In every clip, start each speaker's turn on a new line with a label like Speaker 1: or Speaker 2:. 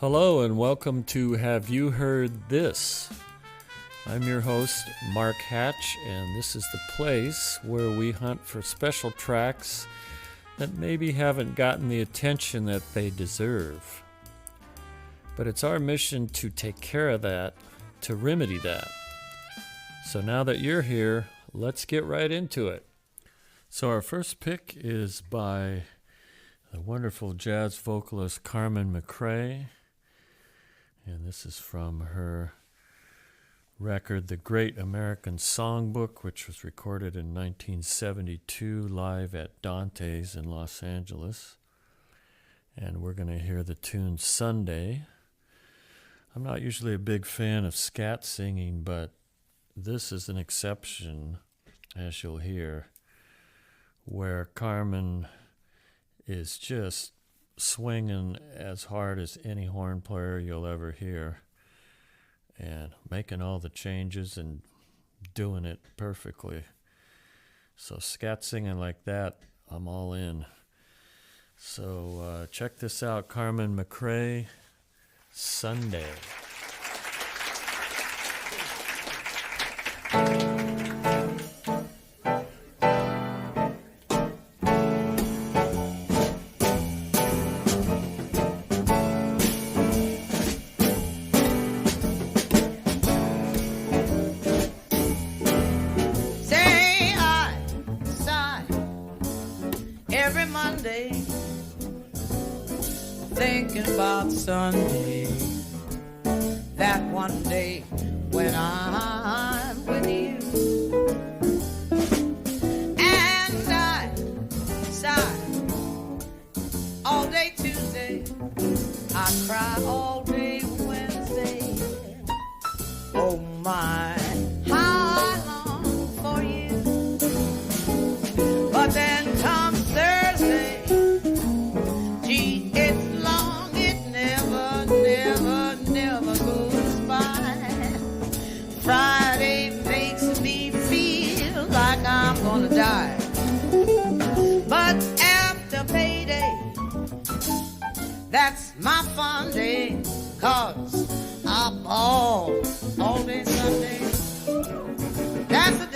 Speaker 1: Hello and welcome to Have You Heard This? I'm your host, Mark Hatch, and this is the place where we hunt for special tracks that maybe haven't gotten the attention that they deserve. But it's our mission to take care of that, to remedy that. So now that you're here, let's get right into it. So our first pick is by the wonderful jazz vocalist Carmen McCrae. And this is from her record, The Great American Songbook, which was recorded in 1972 live at Dante's in Los Angeles. And we're going to hear the tune Sunday. I'm not usually a big fan of scat singing, but this is an exception, as you'll hear, where Carmen is just swinging as hard as any horn player you'll ever hear and making all the changes and doing it perfectly. So scat singing like that, I'm all in. So check this out, Carmen McCrae, Sunday.
Speaker 2: Thinking about Sunday, that one day when I'm with you. And I sigh all day Tuesday, I cry all day Wednesday. Oh my, how I long for you. But then comes Thursday, gee, it's long, it never goes by. Friday makes me feel like I'm gonna die. But after payday, that's my fun day, 'cause I ball all day Sunday. That's the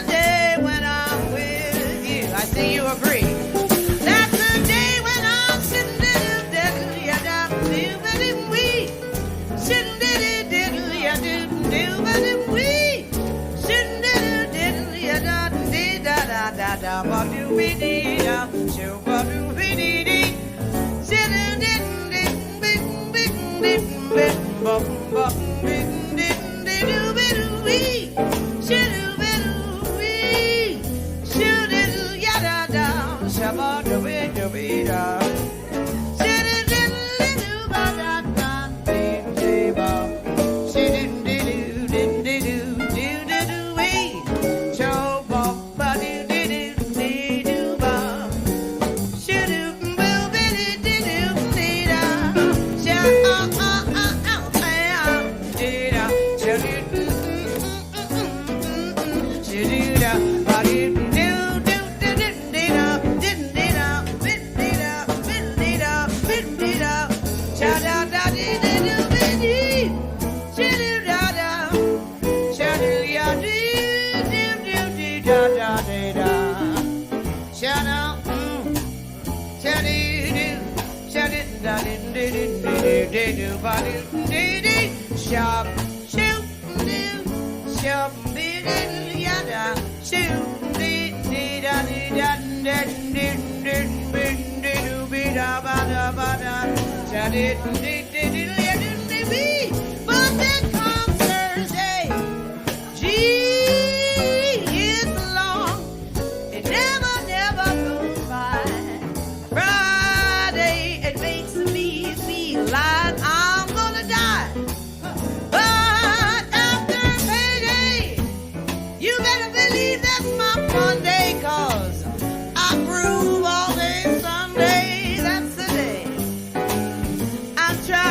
Speaker 2: day when I'm with you. I see you agree. But then comes Thursday, gee, it's long, it never goes by. Friday, it makes me feel like I'm gonna die. But after payday, you better believe that's my fun day, 'cause I groove all day Sunday. That's the day I'm trying.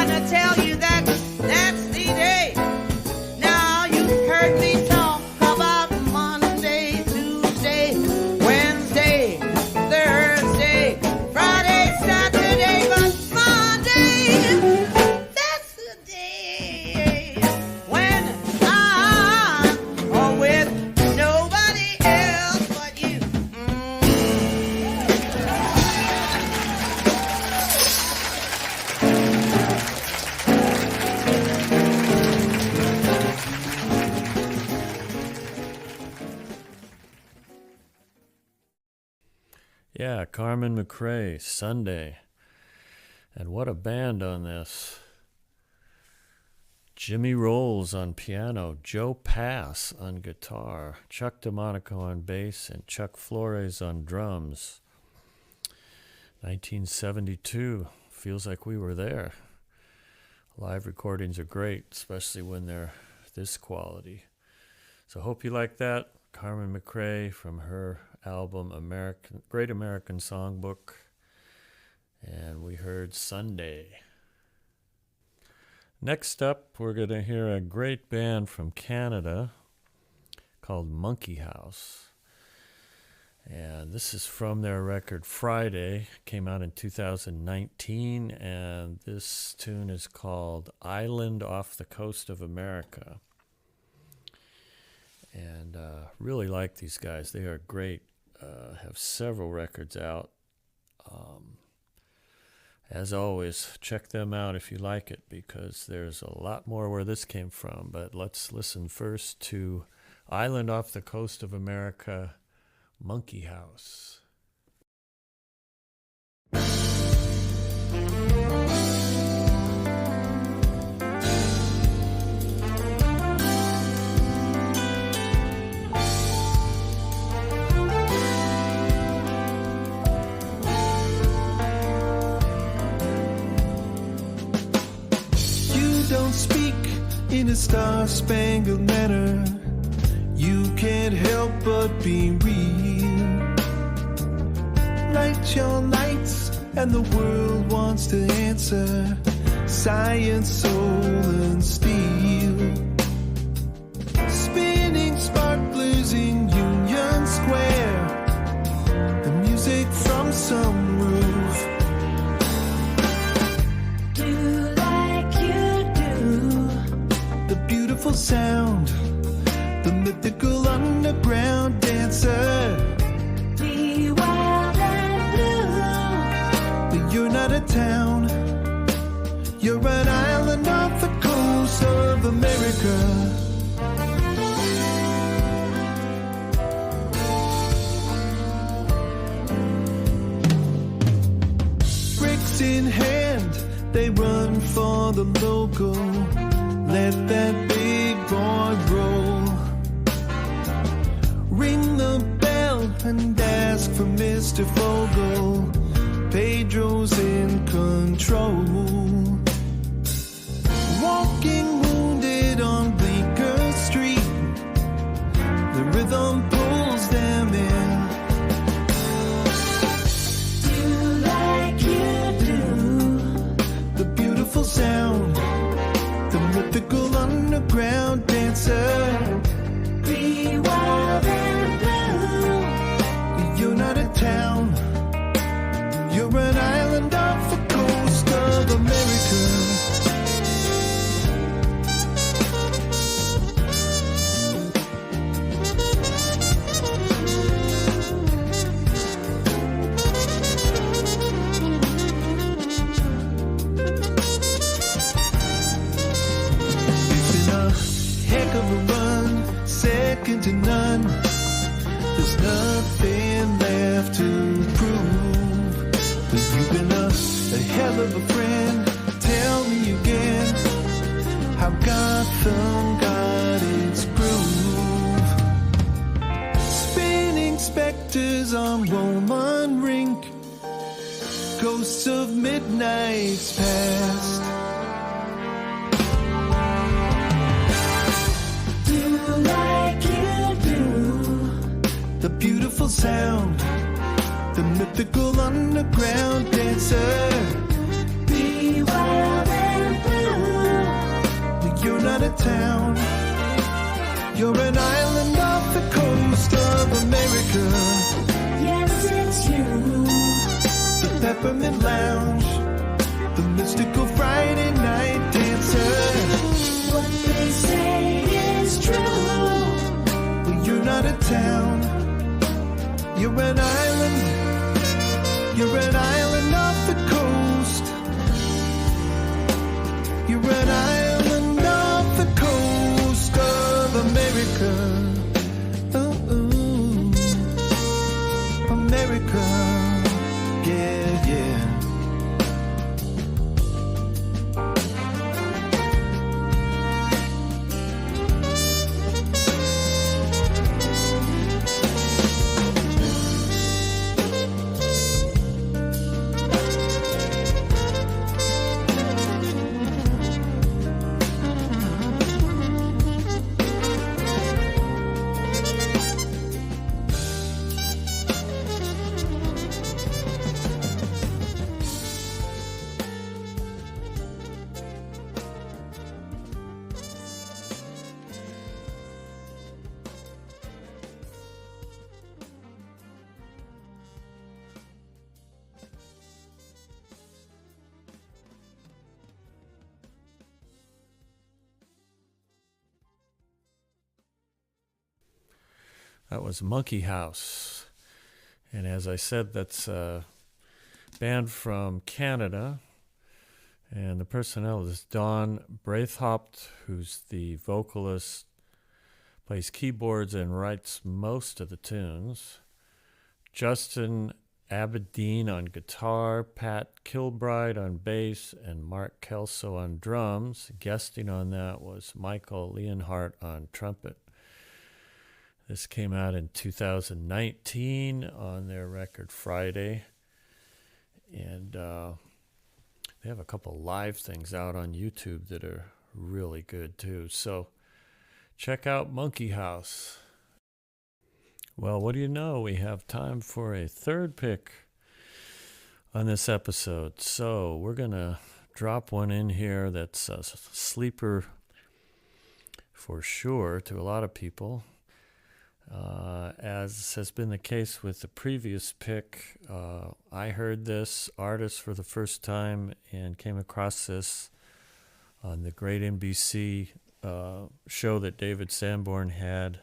Speaker 1: Yeah, Carmen McCrae, Sunday. And what a band on this. Jimmy Rolls on piano, Joe Pass on guitar, Chuck DeMonico on bass, and Chuck Flores on drums. 1972. Feels like we were there. Live recordings are great, especially when they're this quality. So hope you like that. Carmen McCrae from her album Great American Songbook. And we heard Sunday. Next up, we're going to hear a great band from Canada called Monkey House. And this is from their record Friday. Came out in 2019. And this tune is called Island Off the Coast of America. And really like these guys. They are great. Have several records out. As always, check them out if you like it, because there's a lot more where this came from. But let's listen first to Island Off the Coast of America, Monkey House.
Speaker 3: Don't speak in a star-spangled manner. You can't help but be real. Light your lights and the world wants to answer. Science, soul and steel. Spinning sparklers in Union Square. The music from some roof. Beautiful sound, the mythical underground dancer. Be wild and blue, but you're not a town. You're an island off the coast of America. Bricks in hand, they run for the local. Let that big boy roll. Ring the bell and ask for Mr. Fogel. Pedro's in control. Walking wounded on Bleecker Street. The rhythm pulls them in. Do like you do. The beautiful sound. The mythical underground dancer. Be wild and blue. You're not a town. You're an island off the coast of America. Of a run, second to none. There's nothing left to prove. But you've been a hell of a friend. Tell me again how Gotham got its groove. Spinning specters on Roman Rink. Ghosts of midnights past. The beautiful sound, the mythical underground dancer. Be wild and blue. You're not a town. You're an island off the coast of America. Yes, it's you. The Peppermint Lounge, the mystical Friday night dancer. What they say is true. You're not a town. You're an island. You're an island off the coast. You're an island off the coast of America. Oh, America.
Speaker 1: That was Monkey House. And as I said, that's a band from Canada. And the personnel is Don Braithwaite, who's the vocalist, plays keyboards and writes most of the tunes. Justin Aberdeen on guitar, Pat Kilbride on bass, and Mark Kelso on drums. Guesting on that was Michael Leonhardt on trumpet. This came out in 2019 on their record Friday. And they have a couple live things out on YouTube that are really good too. So check out Monkey House. Well, what do you know? We have time for a third pick on this episode. So we're going to drop one in here that's a sleeper for sure to a lot of people. As has been the case with the previous pick, I heard this artist for the first time and came across this on the great NBC show that David Sanborn had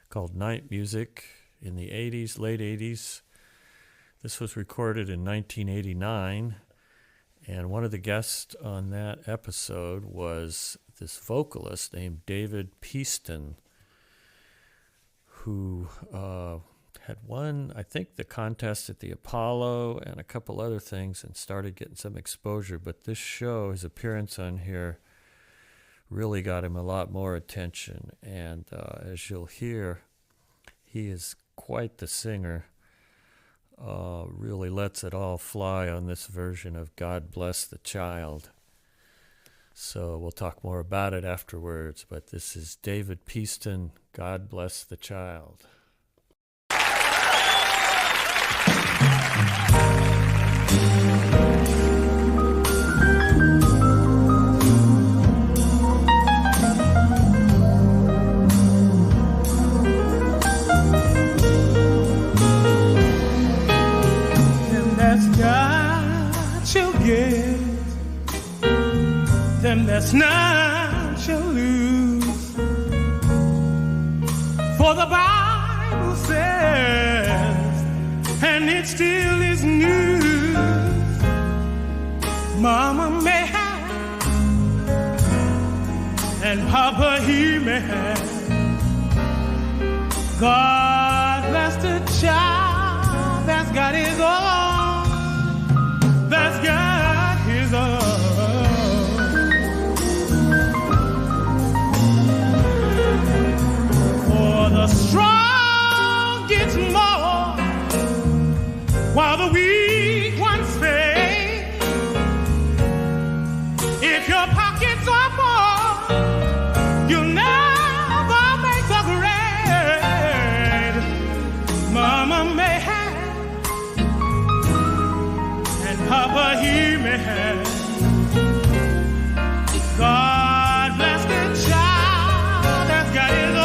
Speaker 1: called Night Music in the 80s, late 80s. This was recorded in 1989, and one of the guests on that episode was this vocalist named David Peaston, who had won, I think, the contest at the Apollo and a couple other things and started getting some exposure. But this show, his appearance on here, really got him a lot more attention. And as you'll hear, he is quite the singer. Really lets it all fly on this version of God Bless the Child. So we'll talk more about it afterwards, but this is David Peaston, God Bless the Child.
Speaker 4: Them that's got shall get, them that's not shall lose. For the Bible says, and it still is news, Mama may have, and Papa he may have. God bless the child that's got his own, that's got his own. The strong gets more, while the weak ones fade. If your pockets are full, you'll never make the grade. Mama may have, and Papa he may have. God bless the child that's got his own,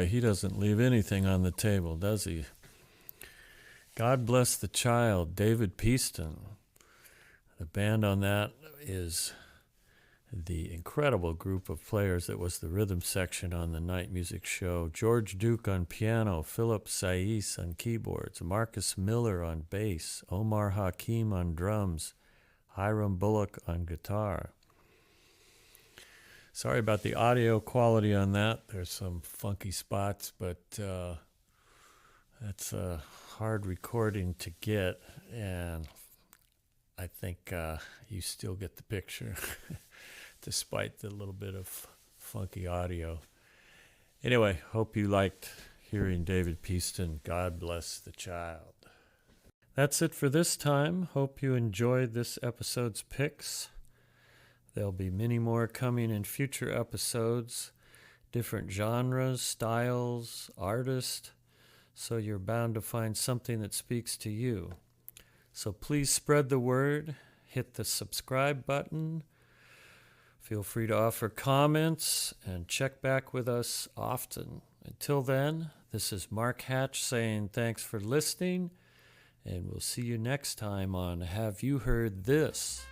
Speaker 1: boy, he doesn't leave anything on the table, does he? God Bless the Child, David Peaston. The band on that is the incredible group of players that was the rhythm section on the night music show. George Duke on piano, Philip Saiz on keyboards, Marcus Miller on bass, Omar Hakim on drums, Hiram Bullock on guitar. Sorry about the audio quality on that. There's some funky spots, but that's a hard recording to get, and I think you still get the picture, despite the little bit of funky audio. Anyway, hope you liked hearing David Peaston, God Bless the Child. That's it for this time. Hope you enjoyed this episode's picks. There'll be many more coming in future episodes, different genres, styles, artists, so you're bound to find something that speaks to you. So please spread the word, hit the subscribe button, feel free to offer comments, and check back with us often. Until then, this is Mark Hatch saying thanks for listening, and we'll see you next time on Have You Heard This?